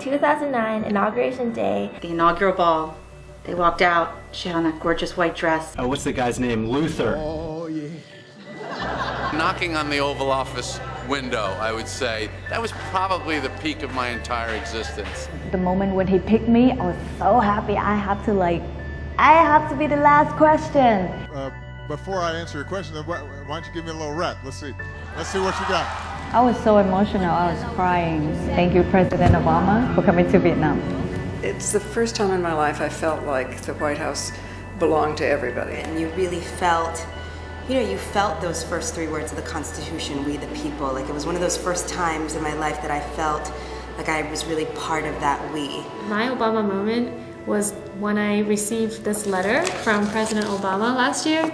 2009 Inauguration Day. The inaugural ball. They walked out. She had on that gorgeous white dress. Oh, what's the guy's name? Luther. Oh, yeah. Knocking on the Oval Office window, I would say, that was probably the peak of my entire existence. The moment when he picked me, I was so happy. I have to be the last question. Before I answer your question, why don't you give me a little rep? Let's see what you got. I was so emotional, I was crying. Thank you, President Obama, for coming to Vietnam. It's the first time in my life I felt like the White House belonged to everybody. And you really felt, you felt those first 3 words of the Constitution, we the people. Like, it was one of those first times in my life that I felt like I was really part of that we. My Obama moment was when I received this letter from President Obama last year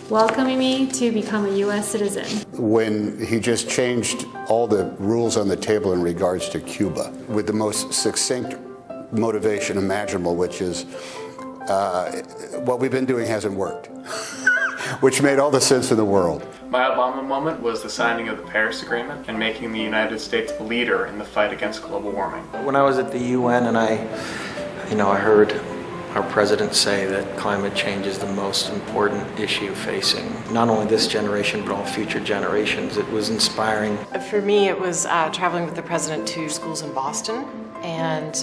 welcoming me to become a U.S. citizen. When he just changed all the rules on the table in regards to Cuba with the most succinct motivation imaginable, which is what we've been doing hasn't worked, which made all the sense in the world. My Obama moment was the signing of the Paris Agreement and making the United States a leader in the fight against global warming. When I was at the UN and I heard our president say that climate change is the most important issue facing not only this generation but all future generations, it was inspiring. For me, it was traveling with the president to schools in Boston, and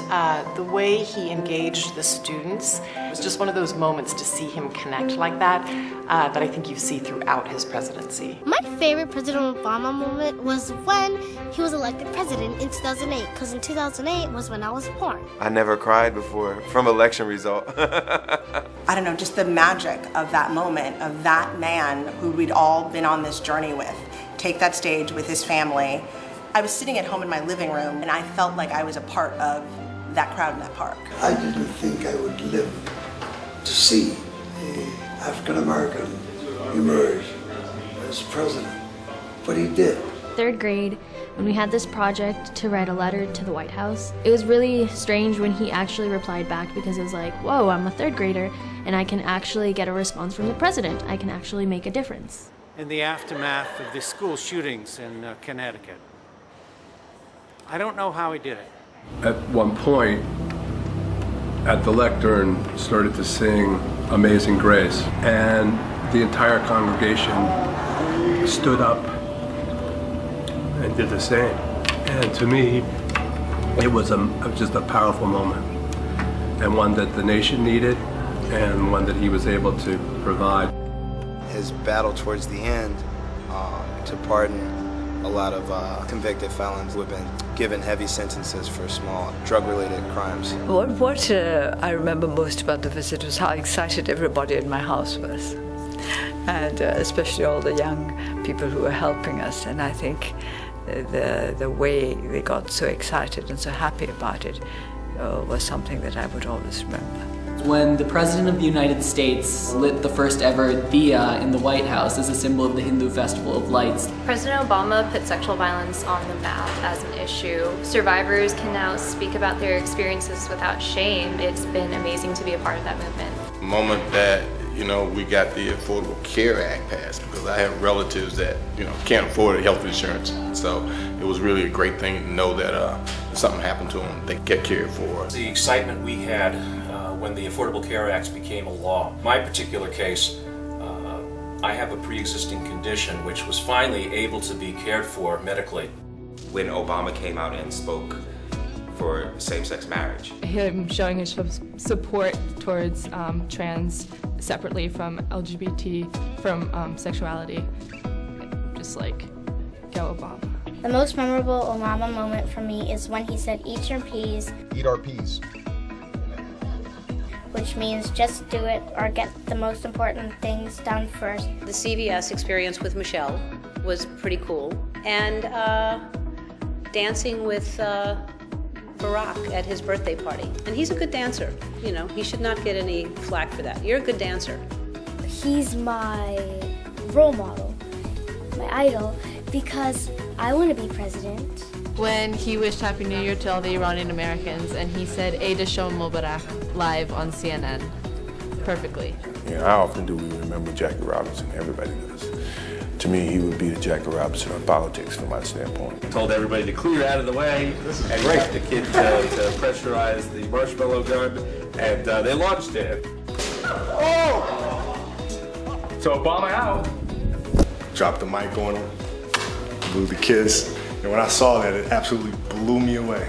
the way he engaged the students was just one of those moments to see him connect like that that I think you see throughout his presidency. My favorite President Obama moment was when he was elected president in 2008, because in 2008 was when I was born. I never cried before from election result. I don't know, just the magic of that moment, of that man who we'd all been on this journey with, take that stage with his family. I was sitting at home in my living room and I felt like I was a part of that crowd in that park. I didn't think I would live to see an African American emerge as president, but he did. 3rd grade, when we had this project to write a letter to the White House, it was really strange when he actually replied back, because it was like, whoa, I'm a 3rd grader and I can actually get a response from the president. I can actually make a difference. In the aftermath of the school shootings in Connecticut, I don't know how he did it. At one point, at the lectern, started to sing Amazing Grace, and the entire congregation stood up and did the same. And to me, it was just a powerful moment, and one that the nation needed, and one that he was able to provide. His battle towards the end to pardon a lot of convicted felons who have been given heavy sentences for small drug-related crimes. What I remember most about the visit was how excited everybody in my house was, and especially all the young people who were helping us. And I think the way they got so excited and so happy about it was something that I would always remember. When the President of the United States lit the first ever diya in the White House as a symbol of the Hindu Festival of Lights. President Obama put sexual violence on the map as an issue. Survivors can now speak about their experiences without shame. It's been amazing to be a part of that movement. The moment that, we got the Affordable Care Act passed, because I have relatives that, can't afford health insurance. So it was really a great thing to know that if something happened to them, they get cared for. The excitement we had when the Affordable Care Act became a law. My particular case, I have a pre-existing condition which was finally able to be cared for medically. When Obama came out and spoke for same-sex marriage. Him showing his support towards trans separately from LGBT, from sexuality. Just like, go Obama. The most memorable Obama moment for me is when he said, eat your peas. Eat our peas. Which means just do it or get the most important things done first. The CVS experience with Michelle was pretty cool. And dancing with Barack at his birthday party. And he's a good dancer. He should not get any flack for that. You're a good dancer. He's my role model, my idol, because I want to be president. When he wished Happy New Year to all the Iranian Americans, and he said Eid Shom Mubarak live on CNN. Perfectly. How often do we remember Jackie Robinson? Everybody does. to me, he would be the Jackie Robinson of politics from my standpoint. Told everybody to clear out of the way, and got the kid to pressurize the marshmallow gun, and they launched it. Oh! So Obama out. Dropped the mic on him, blew the kiss, and when I saw that, it absolutely blew me away.